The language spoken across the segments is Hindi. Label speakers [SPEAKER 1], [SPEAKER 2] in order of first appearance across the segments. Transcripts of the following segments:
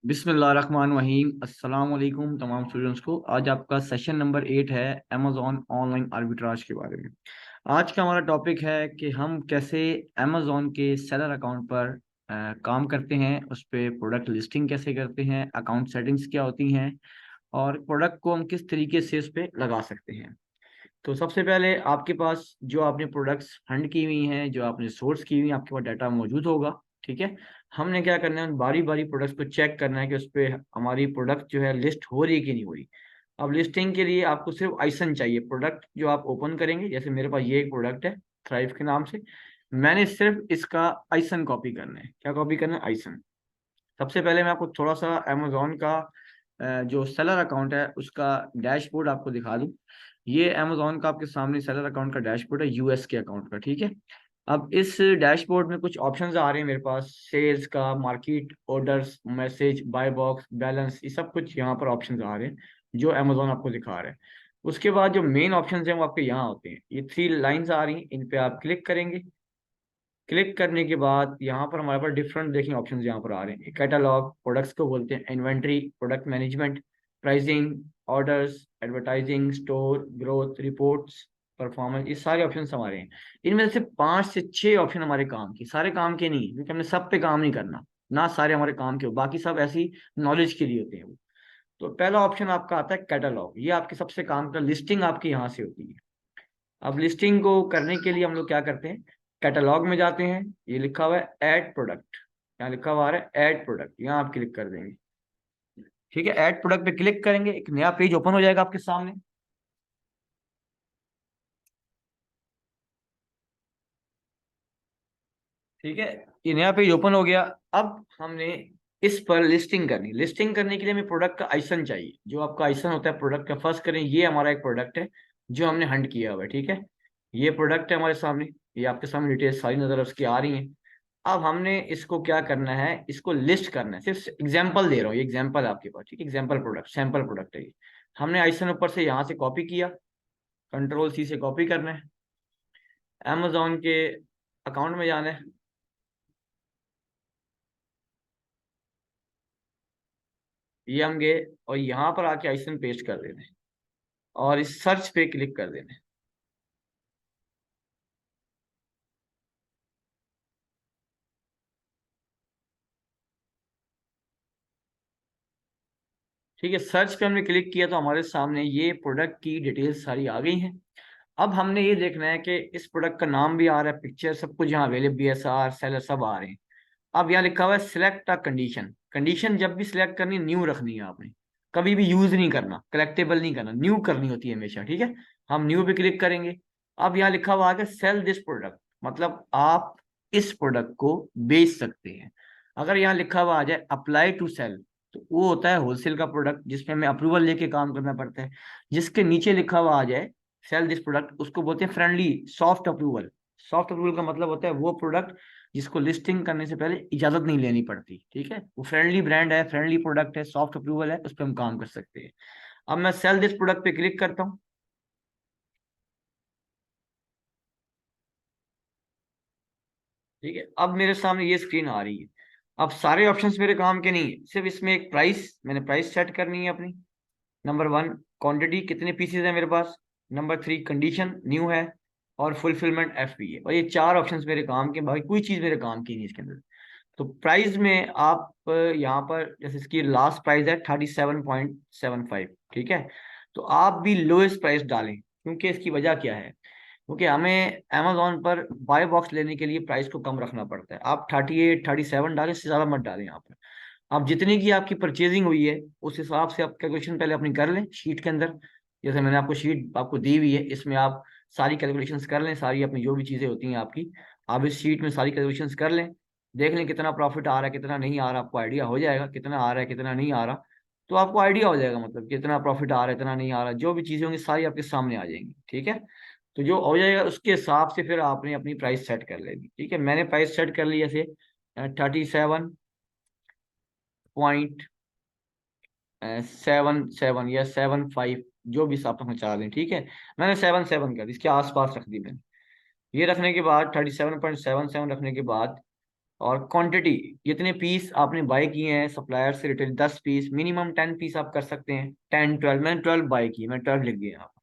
[SPEAKER 1] बिस्मिल्लाहिर्रहमानिर्रहीम। अस्सलाम वालेकुम तमाम स्टूडेंट्स को। आज आपका सेशन नंबर 8 है अमेज़ॉन ऑनलाइन आर्बिट्राज के बारे में। आज का हमारा टॉपिक है कि हम कैसे अमेज़ॉन के सेलर अकाउंट पर काम करते हैं, उस पर प्रोडक्ट लिस्टिंग कैसे करते हैं, अकाउंट सेटिंग्स क्या होती हैं और प्रोडक्ट को हम किस तरीके से उस पर लगा सकते हैं। तो सबसे पहले आपके पास जो आपने प्रोडक्ट्स फंड की हुई हैं, जो आपने सोर्स की हुई हैं, आपके पास डाटा मौजूद होगा। ठीक है, हमने क्या करना है, बारी बारी प्रोडक्ट्स को चेक करना है कि उस पर हमारी प्रोडक्ट जो है लिस्ट हो रही है कि नहीं हो रही। अब लिस्टिंग के लिए आपको सिर्फ आइसन चाहिए। प्रोडक्ट जो आप ओपन करेंगे, जैसे मेरे पास ये एक प्रोडक्ट है थ्राइव के नाम से, मैंने सिर्फ इसका आइसन कॉपी करना है। क्या कॉपी करना है? आइसन। सबसे पहले मैं आपको थोड़ा सा अमेजोन का जो सेलर अकाउंट है उसका डैशबोर्ड आपको दिखा दूं। ये अमेजोन का आपके सामने सेलर अकाउंट का डैशबोर्ड है, यूएस के अकाउंट का। ठीक है, अब इस डैशबोर्ड में कुछ ऑप्शंस आ रहे हैं मेरे पास, सेल्स का, market, orders, message, buy box, balance, ये सब कुछ यहाँ पर ऑप्शंस आ रहे हैं जो अमेजोन आपको दिखा रहा है। उसके बाद जो मेन ऑप्शंस हैं वो आपके यहाँ होते हैं, ये 3 लाइंस आ रही हैं, इन पे आप क्लिक करेंगे। क्लिक करने के बाद यहाँ पर हमारे पास डिफरेंट देखें ऑप्शंस यहाँ पर आ रहे हैं। कैटलॉग, प्रोडक्ट्स को बोलते हैं, inventory, product management, pricing, orders, advertising, store, growth, reports, performance, ये सारे ऑप्शंस हमारे हैं। इनमें से 5 से 6 ऑप्शन हमारे काम के, सारे काम के नहीं, क्योंकि हमने सब पे काम नहीं करना ना, सारे हमारे काम के हो, बाकी सब ऐसी नॉलेज के लिए होते हैं वो। तो पहला ऑप्शन आपका आता है कैटलॉग, ये आपके सबसे काम का, लिस्टिंग आपकी यहाँ से होती है। अब लिस्टिंग को करने के लिए हम लोग क्या करते हैं, कैटलॉग में जाते हैं, ये लिखा हुआ है ऐड प्रोडक्ट, यहाँ लिखा हुआ है ऐड प्रोडक्ट, यहाँ आप क्लिक कर देंगे। ठीक है, ऐड प्रोडक्ट पे क्लिक करेंगे, एक नया पेज ओपन हो जाएगा आपके सामने। ठीक है, ये नया पेज ओपन हो गया। अब हमने इस पर लिस्टिंग करनी, लिस्टिंग करने के लिए हमें प्रोडक्ट का आइसन चाहिए। जो आपका आइसन होता है प्रोडक्ट का, फर्स्ट करें, ये हमारा एक प्रोडक्ट है जो हमने हंट किया हुआ है। ठीक है, ये प्रोडक्ट है हमारे सामने, ये आपके सामने डिटेल्स सारी नजर उसकी आ रही हैं। अब हमने इसको क्या करना है, इसको लिस्ट करना है। सिर्फ एग्जांपल दे रहा हूँ, ये एग्जांपल आपके पास, ठीक है, एग्जांपल प्रोडक्ट, सैंपल प्रोडक्ट है ये। हमने आइसन ऊपर से यहाँ से कॉपी किया, कंट्रोल C से कॉपी करना है, अमेजोन के अकाउंट में जाना है, ये हम गए और यहाँ पर आके आइसन पेस्ट कर देना है और इस सर्च पे क्लिक कर देना है। ठीक है, सर्च पे हमने क्लिक किया तो हमारे सामने ये प्रोडक्ट की डिटेल्स सारी आ गई हैं। अब हमने ये देखना है कि इस प्रोडक्ट का नाम भी आ रहा है, पिक्चर, सब कुछ यहाँ अवेलेबल, BSR, सेलर, सब आ रहे हैं। अब यहाँ लिखा हुआ है सिलेक्ट अ कंडीशन। कंडीशन जब भी सिलेक्ट करनी, न्यू रखनी है आपने, कभी भी यूज नहीं करना, कलेक्टेबल नहीं करना, न्यू करनी होती है हमेशा। ठीक है, हम न्यू पे क्लिक करेंगे। अब यहाँ लिखा हुआ है सेल दिस प्रोडक्ट, मतलब आप इस प्रोडक्ट को बेच सकते हैं। अगर यहाँ लिखा हुआ आ जाए अप्लाई टू सेल, तो वो होता है होलसेल का प्रोडक्ट जिसमें हमें अप्रूवल लेके काम करना पड़ता है। जिसके नीचे लिखा हुआ आ जाए सेल दिस प्रोडक्ट, उसको बोलते हैं friendly soft approval. Soft approval का मतलब होता है वो प्रोडक्ट जिसको लिस्टिंग करने से पहले इजाजत नहीं लेनी पड़ती। ठीक है, वो फ्रेंडली ब्रांड है, फ्रेंडली प्रोडक्ट है, सॉफ्ट अप्रूवल है, उस पर हम काम कर सकते हैं। अब मैं सेल दिस प्रोडक्ट पे क्लिक करता हूँ। ठीक है, अब मेरे सामने ये स्क्रीन आ रही है। अब सारे ऑप्शंस मेरे काम के नहीं है, सिर्फ इसमें एक प्राइस, मैंने प्राइस सेट करनी है अपनी। नंबर 1, क्वांटिटी, कितने पीसेज है मेरे पास। नंबर 3, कंडीशन, न्यू है। और फुलफिलमेंट, FP है। और ये 4 ऑप्शंस मेरे काम के, बाकी कोई चीज मेरे काम की नहीं इसके अंदर। तो प्राइस में आप यहाँ पर, जैसे इसकी लास्ट प्राइस है 37.75। ठीक है, तो आप भी लोएस्ट प्राइस डालें, क्योंकि इसकी वजह क्या है, क्योंकि हमें अमेजोन पर बाय बॉक्स लेने के लिए प्राइस को कम रखना पड़ता है। आप 38, 37 डालें, इससे ज़्यादा मत डालें यहाँ पर। आप जितने की आपकी परचेजिंग हुई है उस हिसाब से आप कैलकुलेशन पहले अपनी कर लें शीट के अंदर। जैसे मैंने आपको शीट आपको दी हुई है, इसमें आप सारी कैलकुलेशंस कर लें, सारी अपनी जो भी चीज़ें होती हैं आपकी, आप इस शीट में सारी कैलकुलेशंस कर लें। देख लें कितना प्रॉफिट आ रहा है, कितना नहीं आ रहा, आपको आइडिया हो जाएगा कितना आ रहा है कितना नहीं आ रहा। तो आपको आइडिया हो जाएगा, मतलब कितना प्रॉफिट आ रहा है कितना नहीं आ रहा, जो भी चीज़ें होंगी सारी आपके सामने आ जाएंगी। ठीक है, तो जो हो जाएगा उसके हिसाब से फिर आपने अपनी प्राइस सेट कर लेनी। ठीक है, मैंने प्राइस सेट कर ली ऐसे 37.77 या 75, जो भी आप पहुंचा दें। ठीक है, मैंने 77 कर दी, इसके आसपास रख दी मैंने। ये रखने के बाद 37.77 रखने के बाद और क्वांटिटी, जितने पीस आपने बाय किए हैं सप्लायर से रिटेल, 10 पीस, मिनिमम 10 पीस आप कर सकते हैं, 10 12, मैंने 12 बाय किए, मैं 12 लिख दिए यहाँ पर।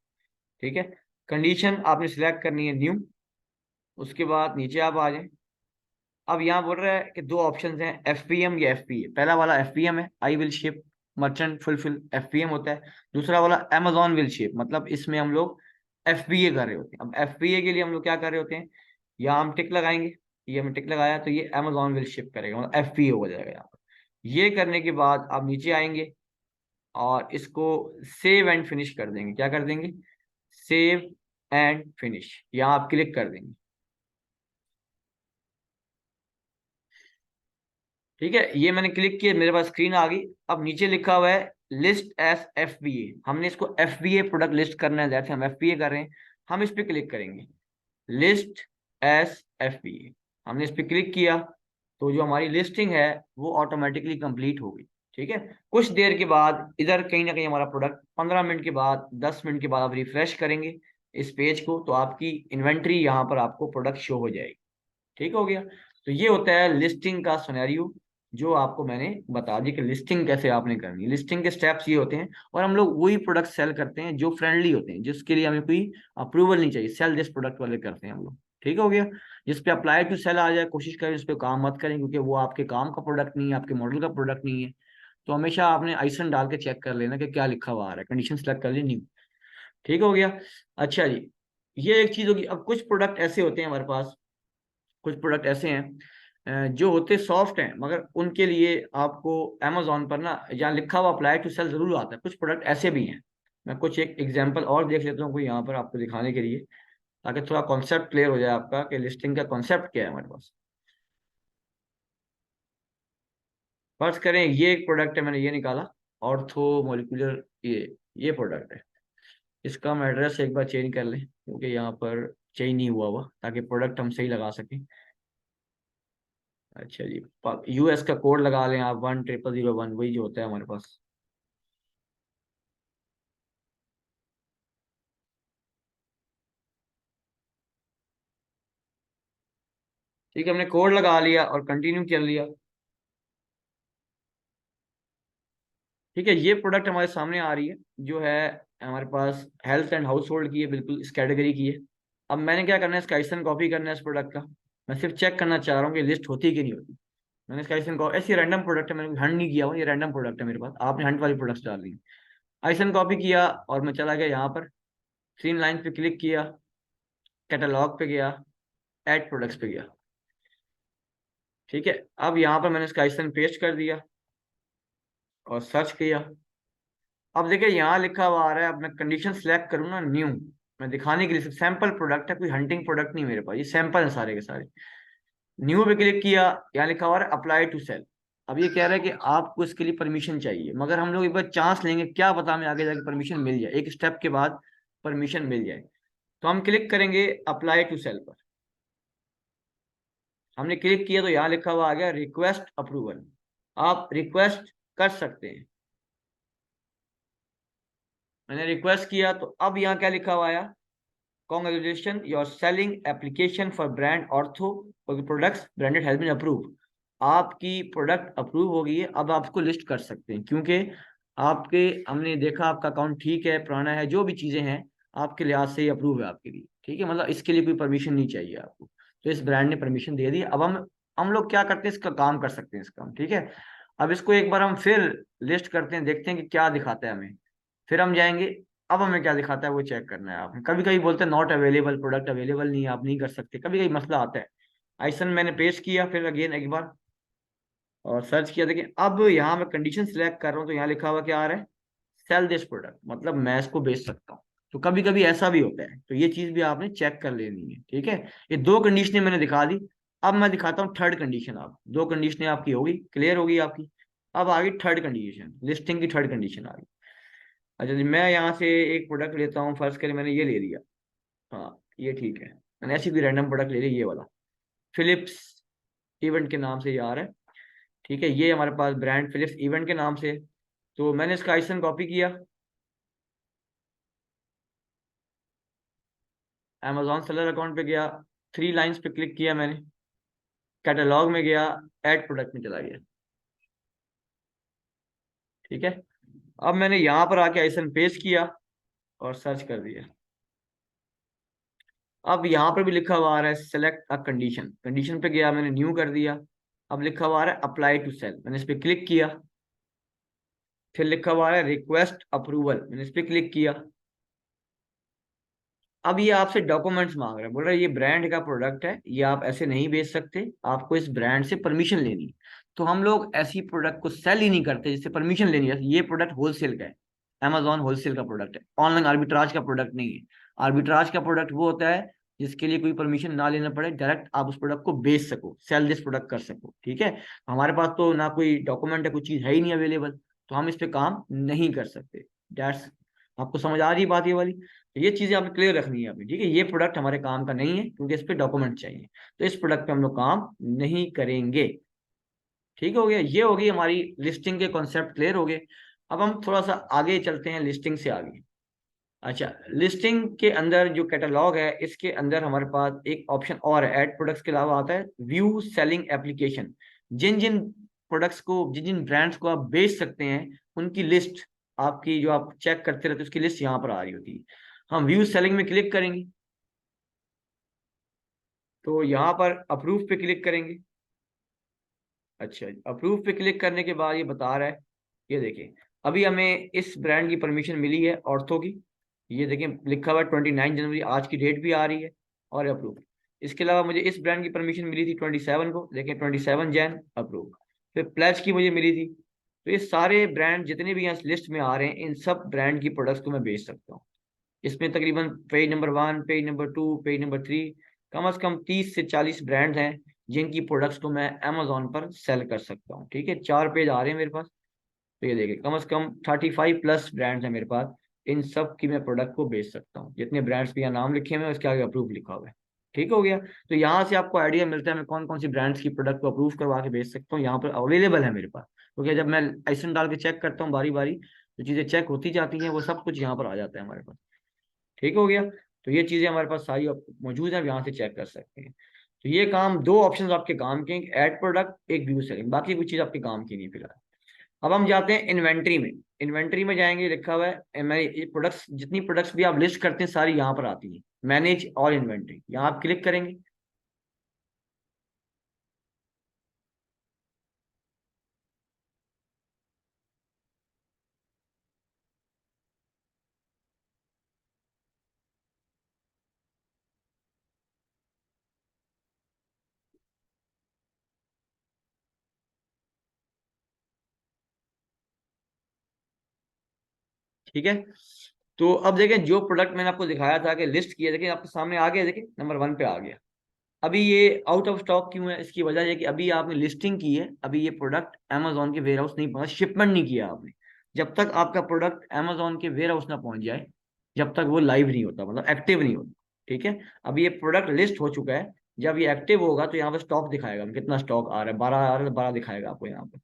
[SPEAKER 1] ठीक है। कंडीशन आपने सिलेक्ट करनी है न्यू। उसके बाद नीचे आप आ जाएं। अब यहाँ बोल रहा है कि दो ऑप्शंस हैं, एफपीएम या एफपीए। पहला वाला एफपीएम है, I will ship merchant fulfil, FPM होता है। दूसरा वाला अमेजोन विल शिप, मतलब इसमें हम लोग एफपीए कर रहे होते हैं। अब एफपीए के लिए हम लोग क्या कर रहे होते हैं, यहाँ हम टिक लगाएंगे, ये हमने टिक लगाया तो ये अमेजोन विल शिप करेगा, मतलब एफपीए हो जाएगा यहाँ पर। ये करने के बाद आप नीचे आएंगे और इसको सेव एंड फिनिश कर देंगे। क्या कर देंगे, सेव एंड फिनिश, यहाँ आप क्लिक कर देंगे। ठीक है, ये मैंने क्लिक किया, मेरे पास स्क्रीन आ गई। अब नीचे लिखा हुआ है लिस्ट एस एफबीए, हमने इसको एफबीए प्रोडक्ट लिस्ट करना है, जैसे हम एफबीए कर रहे हैं, हम इस पे क्लिक करेंगे, लिस्ट एस एफबीए। हमने इस पे क्लिक किया तो जो हमारी लिस्टिंग है वो ऑटोमेटिकली कंप्लीट हो गई। ठीक है। कुछ देर के बाद इधर कहीं ना कहीं हमारा प्रोडक्ट, 15 मिनट के बाद, 10 मिनट के बाद आप रिफ्रेश करेंगे इस पेज को, तो आपकी इन्वेंट्री यहाँ पर आपको प्रोडक्ट शो हो जाएगी। ठीक हो गया। तो ये होता है लिस्टिंग का सिनेरियो, जो आपको मैंने बता दी कि लिस्टिंग कैसे आपने करनी है। लिस्टिंग के स्टेप्स ये होते हैं, और हम लोग वही प्रोडक्ट सेल करते हैं जो फ्रेंडली होते हैं, जिसके लिए हमें कोई अप्रूवल नहीं चाहिए, सेल दिस प्रोडक्ट वाले करते हैं हम लोग। ठीक हो गया। जिस पे अप्लाई टू सेल आ जाए, कोशिश करें उस पर काम मत करें, क्योंकि वो आपके काम का प्रोडक्ट नहीं है, आपके मॉडल का प्रोडक्ट नहीं है। तो हमेशा आपने आइसन डाल के चेक कर लेना कि क्या लिखा हुआ आ रहा है, कंडीशन सेलेक्ट कर ली, न्यू। ठीक हो गया। अच्छा जी, ये एक चीज होगी। अब कुछ प्रोडक्ट ऐसे होते हैं हमारे पास, कुछ प्रोडक्ट ऐसे हैं जो होते सॉफ्ट हैं, मगर उनके लिए आपको अमेजोन पर ना जहाँ लिखा हुआ अप्लाई टू सेल जरूर आता है। कुछ प्रोडक्ट ऐसे भी हैं, मैं कुछ एक एग्जांपल और देख लेता हूँ कोई यहाँ पर आपको दिखाने के लिए, ताकि थोड़ा कॉन्सेप्ट क्लियर हो जाए आपका कि लिस्टिंग का कॉन्सेप्ट क्या है हमारे पास। फर्ज करें ये एक प्रोडक्ट है, मैंने ये निकाला, ऑर्थो मोलिकुलर, ये प्रोडक्ट है। इसका हम एड्रेस एक बार चेंज कर लें, क्योंकि यहाँ पर चेंज नहीं हुआ हुआ, ताकि प्रोडक्ट हम सही लगा सकें। अच्छा जी, यूएस का कोड लगा लें आप, 10001, वही जो होता है हमारे पास। ठीक है, हमने कोड लगा लिया और कंटिन्यू कर लिया। ठीक है, ये प्रोडक्ट हमारे सामने आ रही है, जो है हमारे पास हेल्थ एंड हाउस होल्ड की है, बिल्कुल इस कैटेगरी की है। अब मैंने क्या करना है, इसका आइसन कॉपी करना है इस प्रोडक्ट का। मैं सिर्फ चेक करना चाह रहा हूँ कि लिस्ट होती है कि नहीं होती। मैंने इसका आइसन कॉपी, ऐसी रैंडम प्रोडक्ट है, मैंने हंट नहीं किया हुआ, ये रैंडम प्रोडक्ट है मेरे पास, आपने हंट वाली प्रोडक्ट्स डाल दी। आइसन कॉपी किया और मैं चला गया यहाँ पर, 3 लाइन पे क्लिक किया, कैटलॉग पे गया, एड प्रोडक्ट्स पे गया। ठीक है, अब यहाँ पर मैंने इसका आइसन पेस्ट कर दिया और सर्च किया। अब देखिए यहाँ लिखा हुआ आ रहा है, अब मैं कंडीशन सिलेक्ट करूँ ना न्यू, मैं दिखाने के लिए, सिर्फ सैंपल प्रोडक्ट है, कोई हंटिंग प्रोडक्ट नहीं मेरे पास, ये सैंपल है सारे के सारे। न्यू पे क्लिक किया, यहाँ लिखा हुआ है अप्लाई टू सेल। अब ये कह रहा है कि आपको इसके लिए परमिशन चाहिए, मगर हम लोग एक बार चांस लेंगे, क्या पता हमें आगे जाके परमिशन मिल जाए, एक स्टेप के बाद परमिशन मिल जाए। तो हम क्लिक करेंगे अप्लाई टू सेल पर। हमने क्लिक किया तो यहाँ लिखा हुआ आ गया रिक्वेस्ट अप्रूवल, आप रिक्वेस्ट कर सकते हैं। मैंने रिक्वेस्ट किया तो अब यहाँ क्या लिखा हुआ आया, congratulation your selling application for brand ortho products branded has been approve. आपकी प्रोडक्ट अप्रूव हो गई है, अब आप इसको लिस्ट कर सकते हैं, क्योंकि आपके, हमने देखा आपका अकाउंट ठीक है, पुराना है, जो भी चीजें हैं आपके लिहाज से अप्रूव है आपके लिए। ठीक है, मतलब इसके लिए कोई परमिशन नहीं चाहिए आपको, तो इस ब्रांड ने परमिशन दे दी। अब हम लोग क्या करते हैं, इसका काम कर सकते हैं इसका हम। ठीक है, अब इसको एक बार हम फिर लिस्ट करते हैं, देखते हैं कि क्या दिखाता है हमें। फिर हम जाएंगे, अब हमें क्या दिखाता है वो चेक करना है आपने। कभी कभी बोलते हैं नॉट अवेलेबल, प्रोडक्ट अवेलेबल नहीं है, आप नहीं कर सकते, कभी कभी मसला आता है। आइसन मैंने पेश किया फिर अगेन एक बार, और सर्च किया। देखिए अब यहाँ मैं कंडीशन सिलेक्ट कर रहा हूँ, तो यहाँ लिखा हुआ क्या आ रहा है, सेल दिस प्रोडक्ट, मतलब मैं इसको बेच सकता हूँ। तो कभी कभी ऐसा भी होता है, तो ये चीज भी आपने चेक कर लेनी है। ठीक है, ये दो कंडीशनें मैंने दिखा दी। अब मैं दिखाता हूँ थर्ड कंडीशन। आप दो कंडीशनें आपकी होगी, क्लियर होगी आपकी। अब आ गई थर्ड कंडीशन, लिस्टिंग की थर्ड कंडीशन आ गई। अच्छा जी, मैं यहाँ से एक प्रोडक्ट लेता हूँ, फर्स्ट करें मैंने ये ले लिया, हाँ ये ठीक है। मैंने ऐसी कोई रैंडम प्रोडक्ट ले लिया, ये वाला फिलिप्स इवेंट के नाम से ये आ रहा है। ठीक है, ये हमारे पास ब्रांड फिलिप्स इवेंट के नाम से है। तो मैंने इसका आइसन कॉपी किया, अमेजॉन सेलर अकाउंट पे गया, 3 लाइंस पे क्लिक किया मैंने, कैटलॉग में गया, ऐड प्रोडक्ट में चला गया। ठीक है, अब मैंने यहाँ पर आके आइसन पेस्ट किया और सर्च कर दिया। अब यहाँ पर भी लिखा हुआ आ रहा है सेलेक्ट अ कंडीशन, कंडीशन पे गया, मैंने न्यू कर दिया। अब लिखा हुआ आ रहा है अप्लाई टू सेल, मैंने इस पे क्लिक किया। फिर लिखा हुआ है रिक्वेस्ट अप्रूवल, मैंने इस पे क्लिक किया। अब ये आपसे डॉक्यूमेंट्स मांग रहा है, बोल रहा है ये ब्रांड का प्रोडक्ट है, ये आप ऐसे नहीं बेच सकते, आपको इस ब्रांड से परमिशन लेनी है। तो हम लोग ऐसी प्रोडक्ट को सेल ही नहीं करते जिससे परमिशन लेनी है। ये प्रोडक्ट होलसेल का है, अमेजोन होलसेल का प्रोडक्ट है, ऑनलाइन आर्बिट्राज का प्रोडक्ट नहीं है। आर्बिट्राज का प्रोडक्ट वो होता है जिसके लिए कोई परमिशन ना लेना पड़े, डायरेक्ट आप उस प्रोडक्ट को बेच सको, सेल दिस प्रोडक्ट कर सको। ठीक है, हमारे पास तो ना कोई डॉक्यूमेंट है, कोई चीज है ही नहीं अवेलेबल, तो हम इस पे काम नहीं कर सकते। डैट्स, आपको समझ आ रही बात ये वाली? तो ये चीजें आपको क्लियर रखनी है अभी। ठीक है, ये प्रोडक्ट हमारे काम का नहीं है क्योंकि इस पे डॉक्यूमेंट चाहिए, तो इस प्रोडक्ट पे हम लोग काम नहीं करेंगे। ठीक हो गया, ये होगी हमारी लिस्टिंग के कॉन्सेप्ट क्लियर हो गए। अब हम थोड़ा सा आगे चलते हैं, लिस्टिंग से आगे। अच्छा, लिस्टिंग के अंदर जो कैटलॉग है, इसके अंदर हमारे पास एक ऑप्शन और है, ऐड प्रोडक्ट्स के अलावा आता है व्यू सेलिंग एप्लीकेशन। जिन जिन प्रोडक्ट्स को, जिन जिन ब्रांड्स को आप बेच सकते हैं, उनकी लिस्ट आपकी जो आप चेक करते रहते हैं, उसकी लिस्ट यहाँ पर आ रही होती है। हम व्यू सेलिंग में क्लिक करेंगे, तो यहाँ पर अप्रूव पे क्लिक करेंगे। अच्छा, अप्रूव पे क्लिक करने के बाद ये बता रहा है, ये देखिए अभी हमें इस ब्रांड की परमिशन मिली है, ऑर्थो की। ये देखिए लिखा हुआ है 29 जनवरी, आज की डेट भी आ रही है, और अप्रूव। इसके अलावा मुझे इस ब्रांड की परमिशन मिली थी 27 को, देखिए 27 जैन, अप्रूव। फिर प्लेज की मुझे मिली थी। तो ये सारे ब्रांड जितने भी यहाँ लिस्ट में आ रहे हैं, इन सब ब्रांड की प्रोडक्ट्स को मैं बेच सकता हूँ। इसमें तकरीबन page number 1, page number 2, page number 3, कम से कम 30 से 40 ब्रांड हैं जिनकी प्रोडक्ट्स को मैं अमेजोन पर सेल कर सकता हूँ। ठीक है, 4 पेज आ रहे हैं मेरे पास। तो ये देखिए कम से कम 35+ ब्रांड्स हैं मेरे पास, इन सब की मैं प्रोडक्ट को बेच सकता हूँ। जितने ब्रांड्स के यहाँ नाम लिखे हुए हैं उसके आगे अप्रूव लिखा हुआ है। ठीक हो गया, तो यहाँ से आपको आइडिया मिलता है मैं कौन कौन सी ब्रांड्स की प्रोडक्ट को अप्रूव करवा के बेच सकता हूँ, यहाँ पर अवेलेबल है मेरे पास। क्योंकि जब मैं लाइसेंस डाल के चेक करता हूँ बारी बारी, जो चीज़ें चेक होती जाती हैं वो सब कुछ यहाँ पर आ जाता है हमारे पास। ठीक हो गया, तो ये चीजें हमारे पास सारी मौजूद है, आप यहाँ से चेक कर सकते हैं। तो ये काम, दो ऑप्शंस आपके काम के, एक ऐड प्रोडक्ट, एक व्यू सेलिंग, बाकी कुछ चीज आपके काम की नहीं फिलहाल। अब हम जाते हैं इन्वेंट्री में। इन्वेंट्री में जाएंगे, लिखा हुआ है मेरी प्रोडक्ट्स, जितनी प्रोडक्ट्स भी आप लिस्ट करते हैं सारी यहाँ पर आती है, मैनेज ऑल इन्वेंट्री, यहाँ आप क्लिक करेंगे। ठीक है, तो अब देखें जो प्रोडक्ट मैंने आपको दिखाया था कि लिस्ट किया, देखिए आपके सामने आ गया, देखिए नंबर 1 पे आ गया। अभी ये आउट ऑफ स्टॉक क्यों है? इसकी वजह है कि अभी आपने लिस्टिंग की है, अभी ये प्रोडक्ट अमेजोन के वेयर हाउस नहीं पहुंचा, शिपमेंट नहीं किया आपने। जब तक आपका प्रोडक्ट अमेजोन के वेयर हाउस ना पहुंच जाए, जब तक वो लाइव नहीं होता, मतलब एक्टिव नहीं होता। ठीक है, अभी ये प्रोडक्ट लिस्ट हो चुका है, जब ये एक्टिव होगा तो यहाँ पर स्टॉक दिखाएगा, कितना स्टॉक आ रहा है, 12 आ रहा है तो 12 दिखाएगा आपको यहाँ पर।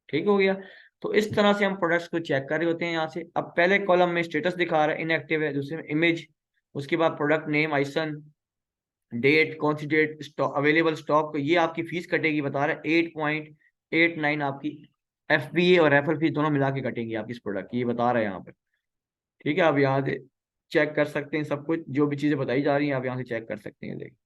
[SPEAKER 1] ठीक हो गया, तो इस तरह से हम प्रोडक्ट्स को चेक कर रहे होते हैं यहाँ से। अब पहले कॉलम में स्टेटस दिखा रहा है, इनएक्टिव है, दूसरे में इमेज, उसके बाद प्रोडक्ट नेम, आइसन, डेट, कौन सी डेट, स्टॉक अवेलेबल, स्टॉक, ये आपकी फीस कटेगी, बता रहा है 8.89 आपकी FBA और रेफरल फीस दोनों मिला के कटेंगी आपकी इस प्रोडक्ट की, ये बता रहा है यहाँ पर। ठीक है, आप यहाँ से चेक कर सकते हैं सब कुछ, जो भी चीज़ें बताई जा रही हैं आप यहाँ से चेक कर सकते हैं, देखिए।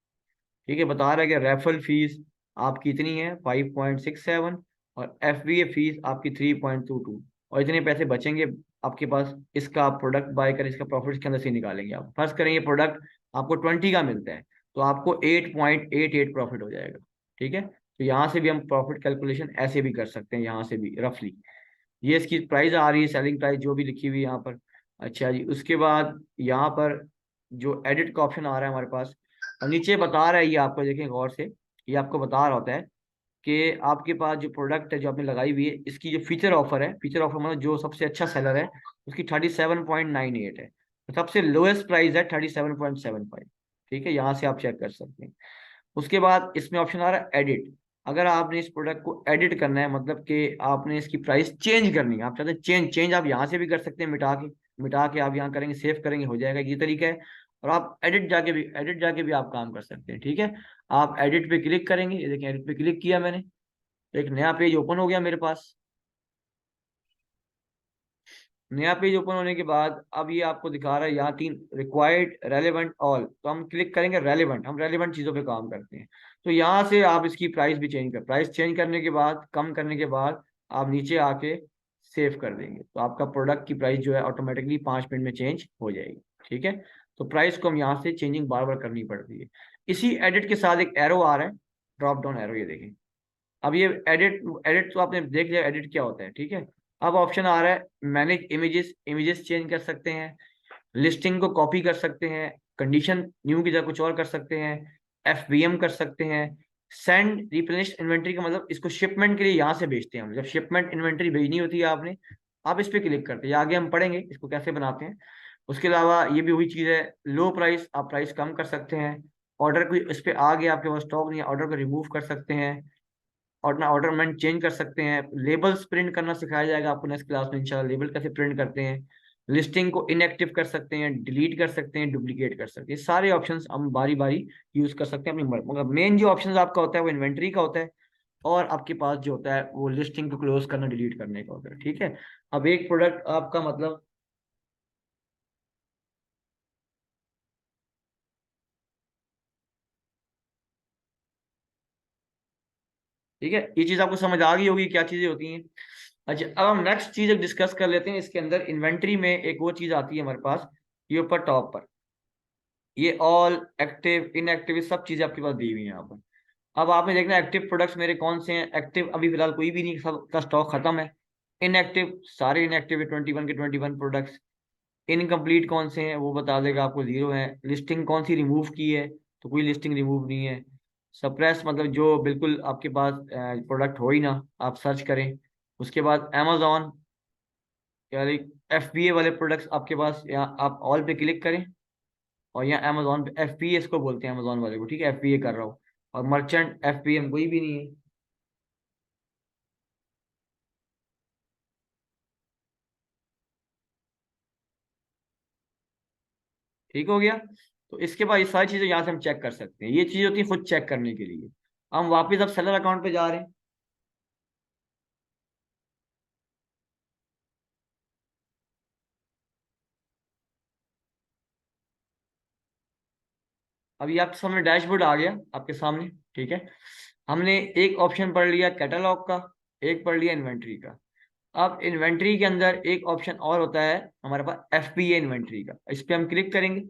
[SPEAKER 1] ठीक है, बता रहा है कि रेफरल फीस आपकी इतनी है 5.67, और FBA फीस आपकी 3.22, और इतने पैसे बचेंगे आपके पास। इसका आप प्रोडक्ट बाय करें, इसका प्रॉफिट इसके अंदर से निकालेंगे आप। फर्स्ट करें ये प्रोडक्ट आपको 20 का मिलता है, तो आपको 8.88 प्रॉफिट हो जाएगा। ठीक है, तो यहाँ से भी हम प्रॉफिट कैलकुलेशन ऐसे भी कर सकते हैं, यहाँ से भी रफली। ये इसकी प्राइस आ रही है, सेलिंग प्राइस जो भी लिखी हुई है यहाँ पर। अच्छा जी, उसके बाद यहाँ पर जो एडिट का ऑप्शन आ रहा है हमारे पास, और नीचे बता रहा है ये आपको, देखें गौर से, ये आपको बता रहा होता है कि आपके पास जो प्रोडक्ट है जो आपने लगाई हुई है, इसकी जो फीचर ऑफर है, फीचर ऑफर मतलब जो सबसे अच्छा सेलर है, उसकी 37.98 है, तो सबसे लोएस्ट प्राइस है 37.75। ठीक है, यहाँ से आप चेक कर सकते हैं। उसके बाद इसमें ऑप्शन आ रहा है एडिट। अगर आपने इस प्रोडक्ट को एडिट करना है, मतलब कि आपने इसकी प्राइस चेंज करनी है, आप चाहते हैं चेंज, आप यहाँ से भी कर सकते हैं, मिटा के आप यहाँ करेंगे, सेव करेंगे, हो जाएगा, ये तरीका है। और आप एडिट जाके भी आप काम कर सकते हैं। ठीक है, आप एडिट पे क्लिक करेंगे, ये देखिए एडिट पे क्लिक किया मैंने, एक नया पेज ओपन हो गया मेरे पास। नया पेज ओपन होने के बाद अब ये आपको दिखा रहा है यहाँ 3 रिक्वायर्ड, रेलेवेंट, ऑल। तो हम क्लिक करेंगे रेलेवेंट, हम रेलेवेंट चीजों पे काम करते हैं। तो यहाँ से आप इसकी प्राइस भी चेंज कर, प्राइस चेंज करने के बाद, कम करने के बाद आप नीचे आके सेव कर देंगे, तो आपका प्रोडक्ट की प्राइस जो है ऑटोमेटिकली 5 मिनट में चेंज हो जाएगी। ठीक है, तो प्राइस को हम यहाँ से चेंजिंग बार बार करनी पड़ती है। इसी एडिट के साथ एक एरो आ रहा है, ड्रॉप डाउन एरो, ये देखें। अब ये एडिट, एडिट तो आपने देख लिया एडिट क्या होता है, ठीक है। अब ऑप्शन आ रहा है मैनेज इमेजेस, इमेजेस चेंज कर सकते हैं, लिस्टिंग को कॉपी कर सकते हैं, कंडीशन न्यू की जगह कुछ और कर सकते हैं, एफबीएम कर सकते हैं, सेंड रिप्लेनिश इन्वेंट्री का मतलब इसको शिपमेंट के लिए यहाँ से भेजते हैं हम, जब शिपमेंट इन्वेंट्री भेजनी होती है आपने, आप इस पे क्लिक करते हैं, आगे हम पढ़ेंगे इसको कैसे बनाते हैं। उसके अलावा ये भी वही चीज़ है, लो प्राइस, आप प्राइस कम कर सकते हैं, ऑर्डर को इस पे आ गया आपके पास स्टॉक नहीं है, ऑर्डर को रिमूव कर सकते हैं, और ना ऑर्डरमेंट चेंज कर सकते हैं, लेबल्स प्रिंट करना सिखाया जाएगा आपको नेक्स्ट क्लास में इंशाल्लाह, लेबल कैसे प्रिंट करते हैं, लिस्टिंग को इनएक्टिव कर सकते हैं, डिलीट कर सकते हैं, डुप्लीकेट कर सकते हैं, ये सारे ऑप्शंस हम बारी बारी यूज कर सकते हैं अपनी, मगर मेन जो ऑप्शन आपका होता है वो इन्वेंट्री का होता है, और आपके पास जो होता है वो लिस्टिंग को क्लोज करना, डिलीट करने का होता है। ठीक है, अब एक प्रोडक्ट आपका मतलब, ठीक है, ये चीज आपको समझ आ गई होगी क्या चीजें होती हैं। अच्छा, अब हम नेक्स्ट चीज डिस्कस कर लेते हैं। इसके अंदर इन्वेंट्री में एक वो चीज आती है हमारे पास, ये ऊपर टॉप पर, ये ऑल, एक्टिव, इनएक्टिव, ये सब चीजें आपके पास दी हुई हैं यहाँ पर। अब आपने देखना एक्टिव प्रोडक्ट्स मेरे कौन से हैं, एक्टिव अभी फिलहाल कोई भी नहीं, सब का स्टॉक खत्म है। इनएक्टिव सारे इनएक्टिव है, 21 के 21 प्रोडक्ट्स। इनकम्प्लीट कौन से हैं वो बता देगा आपको, 0 है। लिस्टिंग कौन सी रिमूव की है, तो कोई लिस्टिंग रिमूव नहीं है। सप्रेस मतलब जो बिल्कुल आपके पास प्रोडक्ट हो ही ना, आप सर्च करें। उसके बाद अमेजोन, यानी एफबीए वाले प्रोडक्ट्स आपके पास, यहाँ आप ऑल पे क्लिक करें, और यहाँ अमेजोन पे एफबीए इसको बोलते हैं अमेजोन वाले को, ठीक है, एफबीए कर रहा हूँ। और मर्चेंट एफबीएम कोई भी नहीं है। ठीक हो गया, तो इसके बाद ये सारी चीजें यहाँ से हम चेक कर सकते हैं, ये चीज होती है खुद चेक करने के लिए। हम वापस अब सेलर अकाउंट पे जा रहे हैं। अब ये आपके सामने डैशबोर्ड आ गया आपके सामने, ठीक है। हमने एक ऑप्शन पढ़ लिया कैटलॉग का, एक पढ़ लिया इन्वेंट्री का। अब इन्वेंट्री के अंदर एक ऑप्शन और होता है हमारे पास, एफपीए इन्वेंट्री का, इस पे हम क्लिक करेंगे।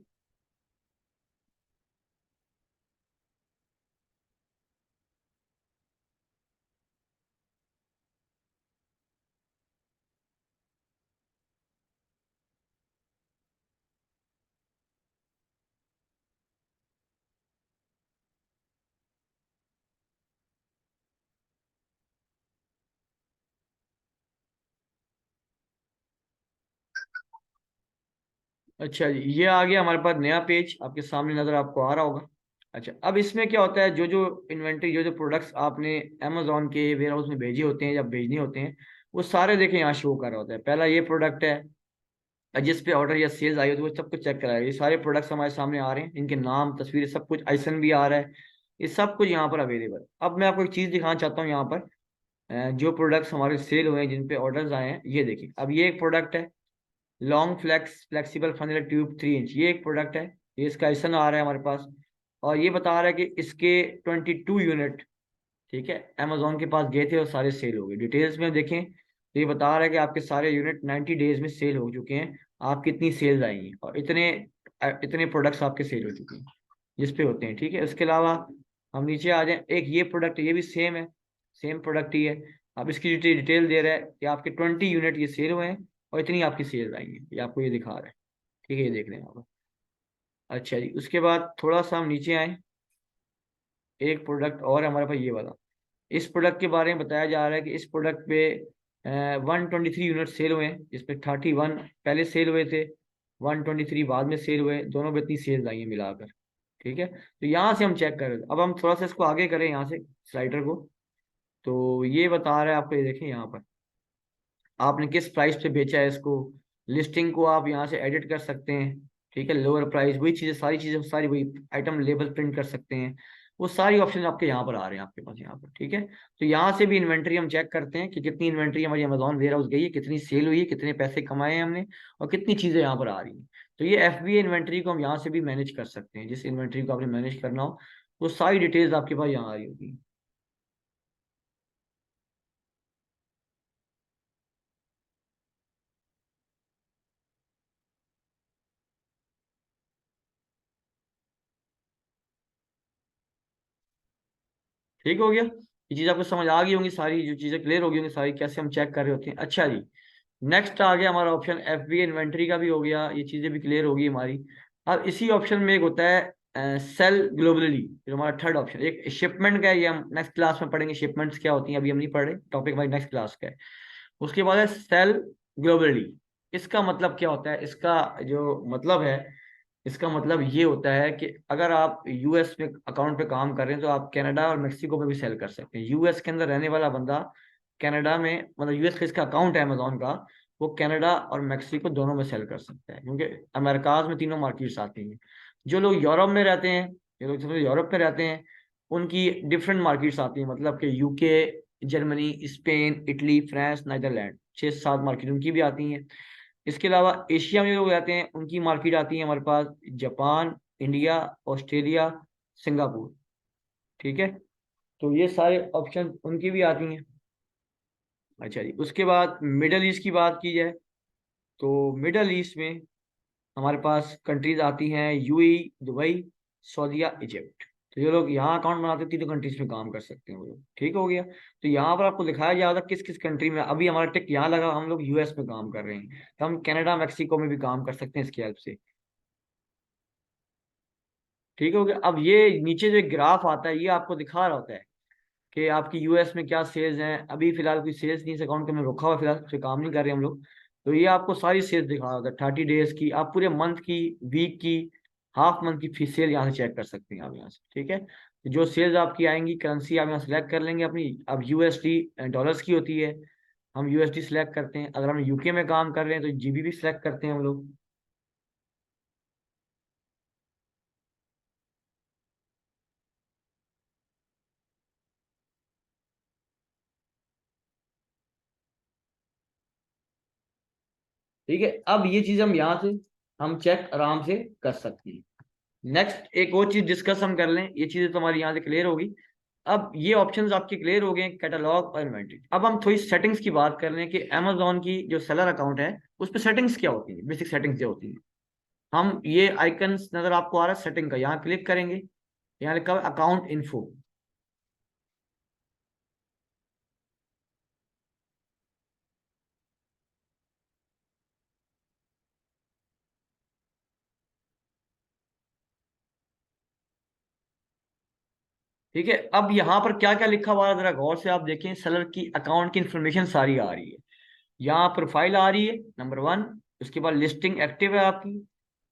[SPEAKER 1] अच्छा जी, ये आ गया हमारे पास नया पेज आपके सामने, नजर आपको आ रहा होगा। अच्छा, अब इसमें क्या होता है, जो जो इन्वेंट्री, जो जो प्रोडक्ट्स आपने अमेजोन के वेयर हाउस में भेजे होते हैं या भेजने होते हैं, वो सारे देखें यहाँ शो कर रहा होता है। पहला ये प्रोडक्ट है, जिस पे ऑर्डर या सेल्स आई होती है वो सब कुछ चेक कराएगा। ये सारे प्रोडक्ट्स हमारे सामने आ रहे हैं, इनके नाम, तस्वीरें, सब कुछ, आइसन भी आ रहा है, ये सब कुछ यहाँ पर अवेलेबल। अब मैं आपको एक चीज़ दिखाना चाहता हूँ यहाँ पर, जो प्रोडक्ट्स हमारे सेल हुए हैं, जिन पे ऑर्डर्स आए हैं, ये देखिए। अब ये एक प्रोडक्ट है, long flexible funnel tube 3 inch, ये एक प्रोडक्ट है, ये इसका आइसन आ रहा है हमारे पास, और ये बता रहा है कि इसके 22 यूनिट, ठीक है, अमेजोन के पास गए थे और सारे सेल हो गए। डिटेल्स में देखें तो ये बता रहा है कि आपके सारे यूनिट 90 डेज में सेल हो चुके हैं, आपकी इतनी सेल्स आई हैं, और इतने इतने प्रोडक्ट्स आपके सेल हो चुके हैं जिस पे होते हैं। ठीक है, उसके अलावा हम नीचे आ जाएं, एक ये प्रोडक्ट, ये भी सेम है, सेम प्रोडक्ट ही है। अब इसकी डिटेल दे रहा है कि आपके 20 यूनिट ये सेल हुए हैं, और इतनी आपकी सेल्स आई हैं, ये आपको ये दिखा रहा है। ठीक है, ये देख रहे हैं आप। अच्छा जी, उसके बाद थोड़ा सा हम नीचे आए, एक प्रोडक्ट और है हमारे पास, ये वाला। इस प्रोडक्ट के बारे में बताया जा रहा है कि इस प्रोडक्ट पे 123 यूनिट सेल हुए हैं, जिसपे 31 पहले सेल हुए थे, 123 बाद में सेल हुए, दोनों पे इतनी सेल्स आई हैं मिलाकर। ठीक है, तो यहाँ से हम चेक करें। अब हम थोड़ा सा इसको आगे करें यहाँ से, स्लाइडर को, तो ये बता रहा है आपको, ये देखें यहाँ पर आपने किस प्राइस पे बेचा है इसको। लिस्टिंग को आप यहाँ से एडिट कर सकते हैं, ठीक है, लोअर प्राइस, वही चीज़ें, सारी चीज़ें सारी वही, आइटम लेबल प्रिंट कर सकते हैं। वो सारी ऑप्शन आपके यहाँ पर आ रहे हैं आपके पास यहाँ पर, ठीक है। तो यहाँ से भी इन्वेंट्री हम चेक करते हैं कि कितनी इन्वेंट्री हमारी अमेजोन वेयर हाउस गई है, कितनी सेल हुई है, कितने पैसे कमाए हैं हमने, और कितनी चीजें यहाँ पर आ रही हैं। तो ये FBA इन्वेंट्री को हम यहाँ से भी मैनेज कर सकते हैं। जिस इन्वेंट्री को आपने मैनेज करना हो वो सारी डिटेल्स आपके पास यहाँ आ रही होगी। ठीक हो गया, ये चीज आपको समझ आ गई होंगी सारी, जो चीजें क्लियर हो गई होंगी सारी, कैसे हम चेक कर रहे होते हैं। अच्छा जी, नेक्स्ट आ गया हमारा ऑप्शन FBA इन्वेंट्री का भी हो गया, ये चीजें भी क्लियर होगी हमारी। अब इसी ऑप्शन में एक होता है सेल ग्लोबली, जो हमारा थर्ड ऑप्शन, एक शिपमेंट का है, ये हम नेक्स्ट क्लास में पढ़ेंगे शिपमेंट्स क्या होती हैं, अभी हम नहीं पढ़ रहे, टॉपिक हमारी नेक्स्ट क्लास का है। उसके बाद है सेल ग्लोबली। इसका मतलब क्या होता है, इसका जो मतलब है, इसका मतलब ये होता है कि अगर आप US में अकाउंट पे काम कर रहे हैं तो आप कनाडा और मेक्सिको में भी सेल कर सकते हैं। US के अंदर रहने वाला बंदा कनाडा में, मतलब US का इसका अकाउंट है अमेजोन का, वो कनाडा और मेक्सिको दोनों में सेल कर सकता है, क्योंकि अमेरिकाज में तीनों मार्केट्स आती हैं। जो लोग यूरोप में रहते हैं, जो लोग जो यूरोप में रहते हैं, उनकी डिफरेंट मार्केट्स आती हैं, मतलब कि UK, Germany, Spain, Italy, France, Netherland, 6-7 market उनकी भी आती हैं। इसके अलावा एशिया में जो लोग रहते हैं उनकी मार्केट आती है हमारे पास, जापान, इंडिया, ऑस्ट्रेलिया, सिंगापुर, ठीक है। तो ये सारे ऑप्शन उनकी भी आती हैं। अच्छा जी, उसके बाद मिडल ईस्ट की बात की जाए तो मिडल ईस्ट में हमारे पास कंट्रीज आती हैं UAE, दुबई, सऊदीया, इजिप्ट। तो जो लोग यहाँ अकाउंट बनाते हैं तीनों कंट्रीज में काम कर सकते हैं वो लोग, ठीक हो गया। तो यहाँ पर आपको दिखाया जाएगा किस किस कंट्री में, अभी हमारा टिक यहाँ लगा, हम लोग US में काम कर रहे हैं, तो हम कनाडा, मैक्सिको में भी काम कर सकते हैं इसकी हेल्प से, ठीक हो गया। अब ये नीचे जो ग्राफ आता है ये आपको दिखा रहा होता है कि आपकी US में क्या सेल्स हैं। अभी फिलहाल कोई सेल्स नहीं, इस अकाउंट के में रुका हुआ है, फिलहाल कोई काम नहीं कर रहे हम लोग। तो ये आपको सारी सेल्स दिखा रहा होता है, 30 डेज की, आप पूरे मंथ की, वीक की, हाफ मंथ की फी सेल यहाँ से चेक कर सकते हैं आप यहाँ से, ठीक है। तो जो सेल्स आपकी आएंगी, करेंसी आप यहाँ सेलेक्ट कर लेंगे अपनी। अब USD डॉलर्स की होती है, हम USD सेलेक्ट करते हैं। अगर हम UK में काम कर रहे हैं तो GBP सेलेक्ट करते हैं हम लोग। ठीक है, अब ये चीज हम यहाँ से हम चेक आराम से कर सकते हैं। नेक्स्ट एक और चीज डिस्कस हम कर लें, ये चीजें तुम्हारी यहाँ से क्लियर होगी। अब ये ऑप्शंस आपके क्लियर हो गए, कैटलॉग और इन्वेंटरी। अब हम थोड़ी सेटिंग्स की बात कर लें कि अमेजोन की जो सेलर अकाउंट है उस पर सेटिंग्स क्या होती है, बेसिक सेटिंग्स क्या होती है। हम ये आइकन्स नजर आपको आ रहा है सेटिंग का, यहाँ क्लिक करेंगे, यहाँ लिखा हुआ अकाउंट इन्फो। ठीक है, अब यहाँ पर क्या क्या लिखा हुआ है जरा गौर से आप देखें। सेलर की अकाउंट की इंफॉर्मेशन सारी आ रही है, यहाँ प्रोफाइल आ रही है नंबर 1, उसके बाद लिस्टिंग एक्टिव है आपकी,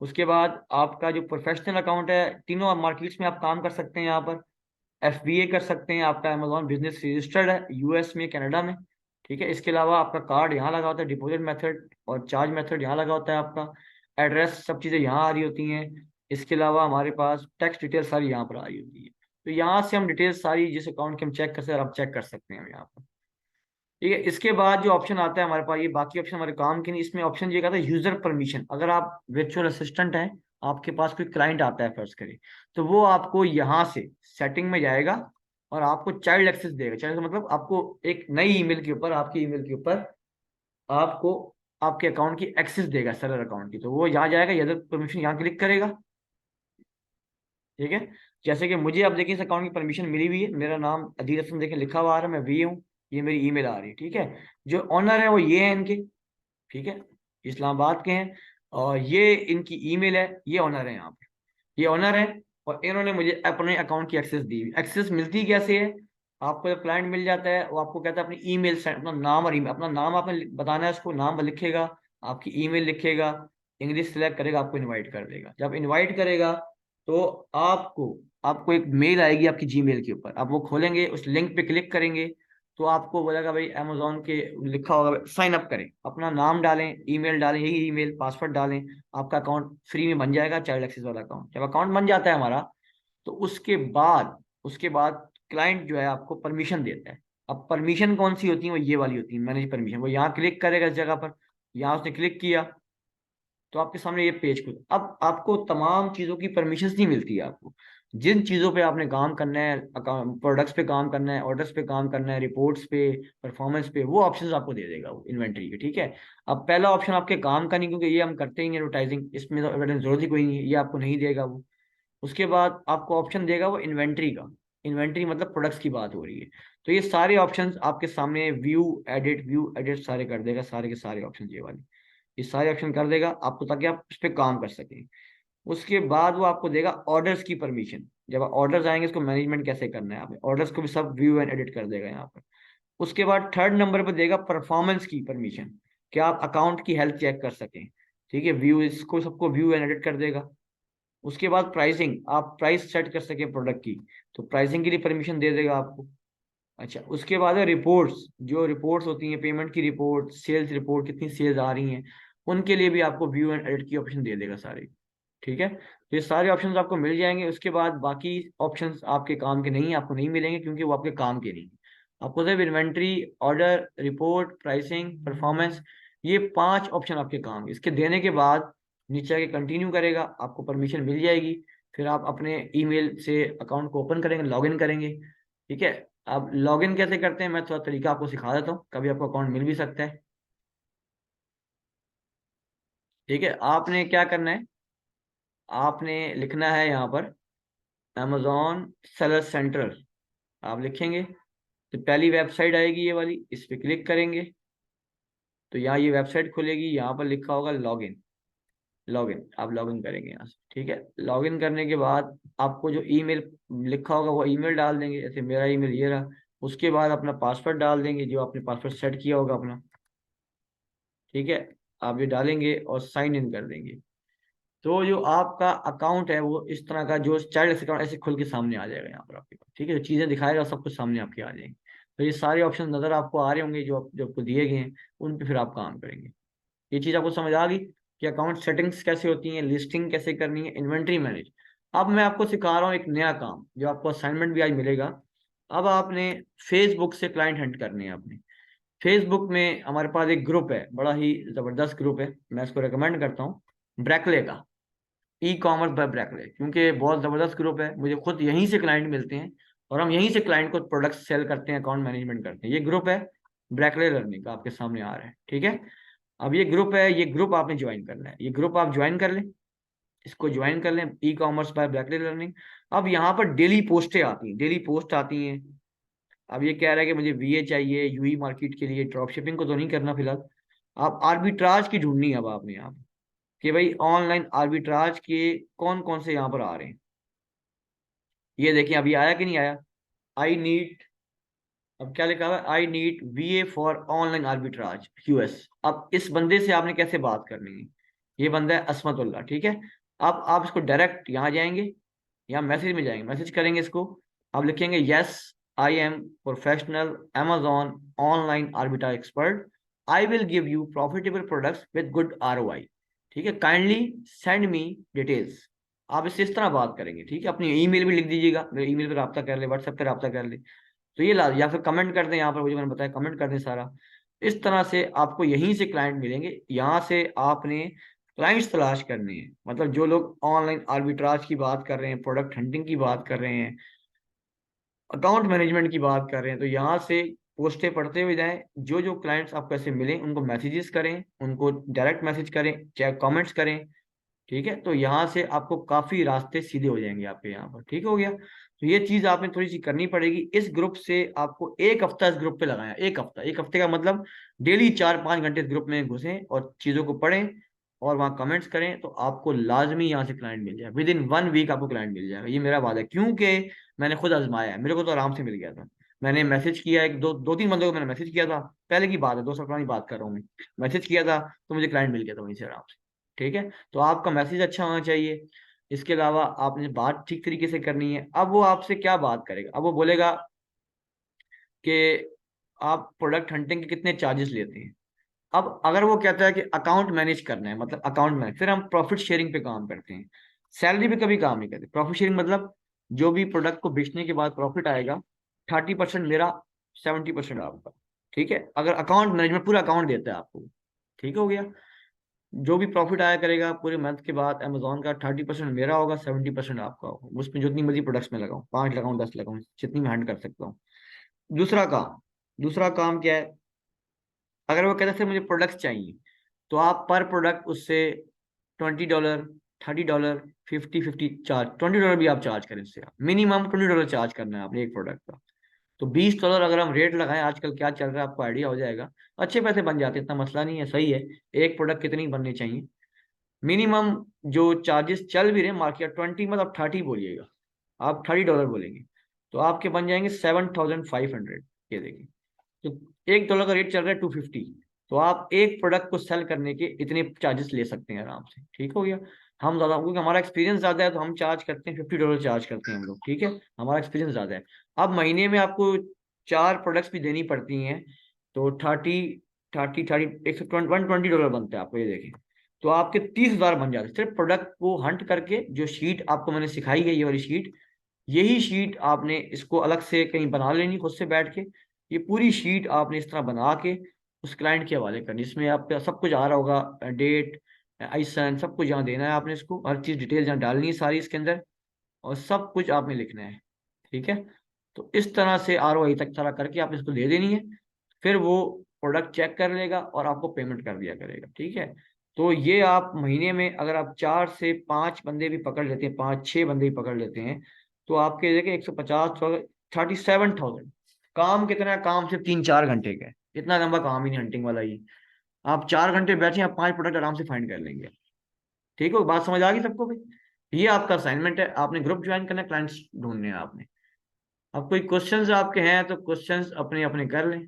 [SPEAKER 1] उसके बाद आपका जो प्रोफेशनल अकाउंट है, तीनों मार्केट्स में आप काम कर सकते हैं यहाँ पर। FBA कर सकते हैं, आपका अमेजोन बिजनेस रजिस्टर्ड है US में, कनाडा में, ठीक है। इसके अलावा आपका कार्ड यहाँ लगा होता है, डिपॉजिट मेथड और चार्ज मेथड यहाँ लगा होता है आपका, एड्रेस, सब चीज़ें यहाँ आ रही होती हैं। इसके अलावा हमारे पास टैक्स डिटेल सारी यहाँ पर आ रही होती है। तो यहाँ से हम डिटेल सारी जिस अकाउंट की हम चेक कर सकते हैं, आप चेक कर सकते हैं यहाँ पर, ठीक है। इसके बाद जो ऑप्शन आता है हमारे पास, ये बाकी ऑप्शन हमारे काम के नहीं, इसमें ऑप्शन ये कहता है यूजर परमिशन। अगर आप वर्चुअल असिस्टेंट हैं, आपके पास कोई क्लाइंट आता है फर्ज करें, तो वो आपको यहाँ से सेटिंग में जाएगा और आपको चाइल्ड एक्सेस देगा। चाइल्ड मतलब आपको एक नई ईमेल के ऊपर, आपकी ईमेल के ऊपर आपको आपके अकाउंट की एक्सेस देगा, सेलर अकाउंट की। तो वो यहाँ जाएगा, यूजर परमिशन यहाँ क्लिक करेगा, ठीक है। जैसे कि मुझे अब देखिए इस अकाउंट की परमिशन मिली हुई है, मेरा नाम अदील हसन देखिए लिखा हुआ आ रहा है, मैं वी हूँ, ये मेरी ईमेल आ रही है, ठीक है। जो ऑनर है वो ये है इनके, ठीक है, इस्लामाबाद के हैं, और ये इनकी ईमेल है, ये ऑनर है यहाँ पे, ये ऑनर है। और इन्होंने मुझे अपने अकाउंट की एक्सेस दी हुई। एक्सेस मिलती कैसे है, आपको जब क्लाइंट मिल जाता है वो आपको कहता है अपनी ईमेल सेंड, अपना नाम और ईमेल, अपना नाम आपने बताना है उसको, नाम लिखेगा, आपकी ईमेल लिखेगा, इंग्लिश सेलेक्ट करेगा, आपको इनवाइट कर देगा। जब इनवाइट करेगा तो आपको आपको एक मेल आएगी आपकी जीमेल के ऊपर, आप वो खोलेंगे, उस लिंक पे क्लिक करेंगे, तो आपको बोलेगा भाई अमेजोन के लिखा होगा साइन अप करें, अपना नाम डालें, ईमेल डालें, यही ईमेल पासवर्ड डालें, आपका अकाउंट फ्री में बन जाएगा, चाइल्ड एक्सेस वाला अकाउंट। जब अकाउंट बन जाता है हमारा, तो उसके बाद उसके बाद क्लाइंट जो है आपको परमिशन देता है। अब परमिशन कौन सी होती है, वो ये वाली होती है, मैनेज परमिशन। वो यहाँ क्लिक करेगा इस जगह पर, यहाँ उसने क्लिक किया तो आपके सामने ये पेज खुला। अब आपको तमाम चीजों की परमिशन नहीं मिलती है आपको। जिन चीजों पे आपने काम करना है, प्रोडक्ट्स पे काम करना है, ऑर्डर्स पे काम करना है, रिपोर्ट्स पे, परफॉर्मेंस पे, वो ऑप्शंस आपको दे देगा वो इन्वेंट्री के। ठीक है। अब पहला ऑप्शन आपके काम का नहीं, क्योंकि ये हम करते ही एडवर्टाइजिंग, इसमें तो एडवर्टाइजिंग जरूरत ही कोई नहीं है, ये आपको नहीं देगा वो। उसके बाद आपको ऑप्शन देगा वो इन्वेंट्री का। इन्वेंट्री मतलब प्रोडक्ट्स की बात हो रही है। तो ये सारे ऑप्शंस आपके सामने व्यू एडिट सारे कर देगा, सारे के सारे ऑप्शन ये वाले, ये सारे ऑप्शन कर देगा आपको, ताकि आप इस पर काम कर सकें। उसके बाद वो आपको देगा ऑर्डर्स की परमिशन। जब ऑर्डर्स आएंगे इसको मैनेजमेंट कैसे करना है, आपने ऑर्डर्स को भी सब व्यू एंड एडिट कर देगा यहाँ पर। उसके बाद थर्ड नंबर पर देगा परफॉर्मेंस की परमिशन, कि आप अकाउंट की हेल्थ चेक कर सकें। ठीक है, व्यू, इसको सबको व्यू एंड एडिट कर देगा। उसके बाद प्राइसिंग, आप प्राइस सेट कर सके प्रोडक्ट की, तो प्राइसिंग के लिए परमिशन दे देगा आपको। अच्छा, उसके बाद है रिपोर्ट्स। जो रिपोर्ट्स होती हैं, पेमेंट की रिपोर्ट, सेल्स रिपोर्ट, कितनी सेल्स आ रही हैं, उनके लिए भी आपको व्यू एंड एडिट की ऑप्शन दे देगा सारे। ठीक है, तो ये सारे ऑप्शंस आपको मिल जाएंगे। उसके बाद बाकी ऑप्शंस आपके काम के नहीं, आपको नहीं मिलेंगे, क्योंकि वो आपके काम के नहीं है। आपको सिर्फ inventory, order, report, pricing, performance, ये 5 ऑप्शन आपके काम के। इसके देने के बाद नीचे आके कंटिन्यू करेगा, आपको परमिशन मिल जाएगी। फिर आप अपने ईमेल से अकाउंट को ओपन करेंगे, लॉगिन करेंगे। ठीक है। अब लॉगिन कैसे करते हैं, मैं थोड़ा तरीका आपको सिखा देता हूँ, कभी आपको अकाउंट मिल भी सकता है। ठीक है, आपने क्या करना है, आपने लिखना है यहाँ पर amazon सेलर सेंटर। आप लिखेंगे तो पहली वेबसाइट आएगी ये वाली, इस पे क्लिक करेंगे तो यहाँ ये वेबसाइट खुलेगी। यहाँ पर लिखा होगा लॉगिन। लॉगिन, आप लॉगिन करेंगे यहाँ से। ठीक है, लॉगिन करने के बाद आपको जो ईमेल लिखा होगा वो ईमेल डाल देंगे, जैसे मेरा ईमेल ये रहा। उसके बाद अपना पासवर्ड डाल देंगे, जो आपने पासवर्ड सेट किया होगा अपना। ठीक है, आप ये डालेंगे और साइन इन कर देंगे। तो जो आपका अकाउंट है वो इस तरह का, जो चाइल्ड अकाउंट ऐसे खुल के सामने आ जाएगा यहाँ पर आपके पास। ठीक है, जो चीजें दिखाएगा सब कुछ सामने आपके आ जाएंगे। तो ये सारे ऑप्शन नजर आपको आ रहे होंगे जो आपको दिए गए हैं, उन पे फिर आप काम करेंगे। ये चीज आपको समझ आ गई कि अकाउंट सेटिंग्स कैसे होती हैं, लिस्टिंग कैसे करनी है, इन्वेंट्री मैनेज। अब मैं आपको सिखा रहा हूँ एक नया काम, जो आपको असाइनमेंट भी आज मिलेगा। अब आपने फेसबुक से क्लाइंट हंट करने हैं आपने। फेसबुक में हमारे पास एक ग्रुप है, बड़ा ही जबरदस्त ग्रुप है, मैं इसको रिकमेंड करता हूँ, ब्रैकले का, ई कॉमर्स बाय ब्रैकले। क्योंकि बहुत जबरदस्त ग्रुप है, मुझे खुद यहीं से क्लाइंट मिलते हैं, और हम यहीं से क्लाइंट को प्रोडक्ट सेल करते हैं, अकाउंट मैनेजमेंट करते हैं। ये ग्रुप है ब्रैकले लर्निंग का, आपके सामने आ रहा है। ठीक है, अब ये ग्रुप है, ये ग्रुप आपने ज्वाइन करना है, ये ग्रुप आप ज्वाइन कर लें, इसको ज्वाइन कर लें, ई कॉमर्स बाय ब्रैकले लर्निंग। अब यहाँ पर डेली पोस्टें आती हैं, डेली पोस्ट आती हैं। अब ये कह रहा है कि मुझे वीए चाहिए यूई मार्केट के लिए, ड्रॉप शिपिंग को तो नहीं करना फिलहाल। आप आर्बिट्राज की ढूंढनी है अब आपने यहाँ पे, कि भाई ऑनलाइन आर्बिट्राज के कौन कौन से यहाँ पर आ रहे हैं। ये देखिए अभी आया कि नहीं आया, आई नीड, अब क्या लिखा हुआ है, I need वीए for online arbitrage US. अब इस बंदे से आपने कैसे बात करनी है, ये बंदा है असमतुल्ला। ठीक है, अब आप इसको डायरेक्ट यहाँ जाएंगे, यहाँ मैसेज में जाएंगे, मैसेज करेंगे इसको। आप लिखेंगे yes, I am professional amazon online arbitrage expert, I will give you profitable products with good ROI। ठीक है, काइंडली सेंड मी डिटेल्स। आप इससे इस तरह बात करेंगे। ठीक है, अपनी ईमेल भी लिख दीजिएगा, मेरे ईमेल पर रब्ता कर ले, व्हाट्सएप पर रब्ता कर ले। तो ये ला, या फिर कमेंट कर दें यहाँ पर, वो जो मैंने बताया कमेंट कर दें सारा। इस तरह से आपको यहीं से क्लाइंट मिलेंगे, यहाँ से आपने क्लाइंट्स तलाश करने हैं। मतलब जो लोग ऑनलाइन आर्बिट्राज की बात कर रहे हैं, प्रोडक्ट हंटिंग की बात कर रहे हैं, अकाउंट मैनेजमेंट की बात कर रहे हैं, तो यहाँ से पोस्टें पढ़ते हुए जाएं। जो जो क्लाइंट्स आपको ऐसे मिले उनको मैसेजेस करें, उनको डायरेक्ट मैसेज करें, चाहे कमेंट्स करें। ठीक है, तो यहाँ से आपको काफी रास्ते सीधे हो जाएंगे आपके यहाँ पर। ठीक हो गया, तो ये चीज आपने थोड़ी सी करनी पड़ेगी। इस ग्रुप से आपको एक हफ्ता इस ग्रुप पे लगाया, एक हफ्ता, एक हफ्ते का मतलब डेली 4-5 घंटे इस ग्रुप में घुसें और चीजों को पढ़ें और वहाँ कमेंट्स करें, तो आपको लाजमी यहाँ से क्लाइंट मिल जाए, विद इन 1 वीक आपको क्लाइंट मिल जाएगा, ये मेरा वादा है। क्योंकि मैंने खुद आजमाया है, मेरे को तो आराम से मिल गया था। मैंने मैसेज किया, एक दो दो तीन बंदों को मैंने मैसेज किया था, पहले की बात है, 2 साल पुरानी बात कर रहा हूँ मैं। मैसेज किया था तो मुझे क्लाइंट मिल गया था वहीं से आराम से। ठीक है, तो आपका मैसेज अच्छा होना चाहिए। इसके अलावा आपने बात ठीक तरीके से करनी है। अब वो आपसे क्या बात करेगा, अब वो बोलेगा कि आप प्रोडक्ट हंटिंग के कितने चार्जेस लेते हैं। अब अगर वो कहता है कि अकाउंट मैनेज करना है, मतलब अकाउंट मैनेज, फिर हम प्रॉफिट शेयरिंग पे काम करते हैं, सैलरी पे कभी काम नहीं करते। प्रॉफिट शेयरिंग मतलब जो भी प्रोडक्ट को बेचने के बाद प्रॉफिट आएगा 30% मेरा, 70% आपका। ठीक है, अगर अकाउंट मैनेजमेंट पूरा अकाउंट देता है आपको, ठीक हो गया। जो भी प्रॉफिट आया करेगा पूरे मंथ के बाद अमेजोन का, 30% मेरा होगा, 70% आपका होगा। उसमें जितनी मर्जी प्रोडक्ट्स में लगाऊं, 5 लगाऊं, 10 लगाऊं, जितनी मैं हैंड कर सकता हूँ। दूसरा काम क्या है, अगर वो कहते हैं मुझे प्रोडक्ट्स चाहिए, तो आप पर प्रोडक्ट उससे $20, $30, 50 चार्ज, $20 भी आप चार्ज करें उससे, मिनिमम $20 चार्ज करना है आपने एक प्रोडक्ट का। तो $20 अगर हम रेट लगाएं, आजकल क्या चल रहा है आपको आइडिया हो जाएगा। अच्छे पैसे बन जाते हैं, इतना मसला नहीं है, सही है। एक प्रोडक्ट कितनी बनने चाहिए मिनिमम, जो चार्जेस चल भी रहे मार्केट 20 मत, आप 30 बोलिएगा, आप $30 बोलेंगे, तो आपके बन जाएंगे 7,500। ये देखिए, तो $1 का रेट चल रहा है 250, तो आप एक प्रोडक्ट को सेल करने के इतने चार्जेस ले सकते हैं आराम से। ठीक हो गया। हम ज्यादा, क्योंकि हमारा एक्सपीरियंस ज्यादा है, तो हम चार्ज करते हैं $50 चार्ज करते हैं हम लोग। ठीक है, हमारा एक्सपीरियंस ज्यादा है। अब महीने में आपको 4 प्रोडक्ट्स भी देनी पड़ती हैं, तो 30 $120 बनते हैं आपको। ये देखें, तो आपके 30,000 बन जाते हैं सिर्फ प्रोडक्ट को हंट करके। जो शीट आपको मैंने सिखाई है, ये वाली शीट, यही शीट आपने इसको अलग से कहीं बना लेनी खुद से बैठ के। ये पूरी शीट आपने इस तरह बना के उस क्लाइंट के हवाले करनी, इसमें आपका सब कुछ आ रहा होगा, डेट, आइसन, सब कुछ यहाँ देना है आपने, इसको हर चीज़ डिटेल यहाँ डालनी है सारी इसके अंदर, और सब कुछ आपने लिखना है। ठीक है, तो इस तरह से ROI तक सारा करके आप इसको दे देनी है, फिर वो प्रोडक्ट चेक कर लेगा और आपको पेमेंट कर दिया करेगा। ठीक है, तो ये आप महीने में अगर आप 4 से 5 बंदे भी पकड़ लेते हैं, 5 6 बंदे भी पकड़ लेते हैं, तो आपके देखिए 150, 37,000। काम कितना है, काम सिर्फ 3 4 घंटे का है, इतना लंबा काम ही नहीं हंटिंग वाला। ये आप 4 घंटे बैठे, आप 5 प्रोडक्ट आराम से फाइंड कर लेंगे। ठीक हो, बात समझ आ गई सबको भाई। ये आपका असाइनमेंट है, आपने ग्रुप ज्वाइन करना है, क्लाइंट्स ढूंढने हैं आपने। अब कोई क्वेश्चंस आपके हैं तो क्वेश्चंस अपने अपने कर लें।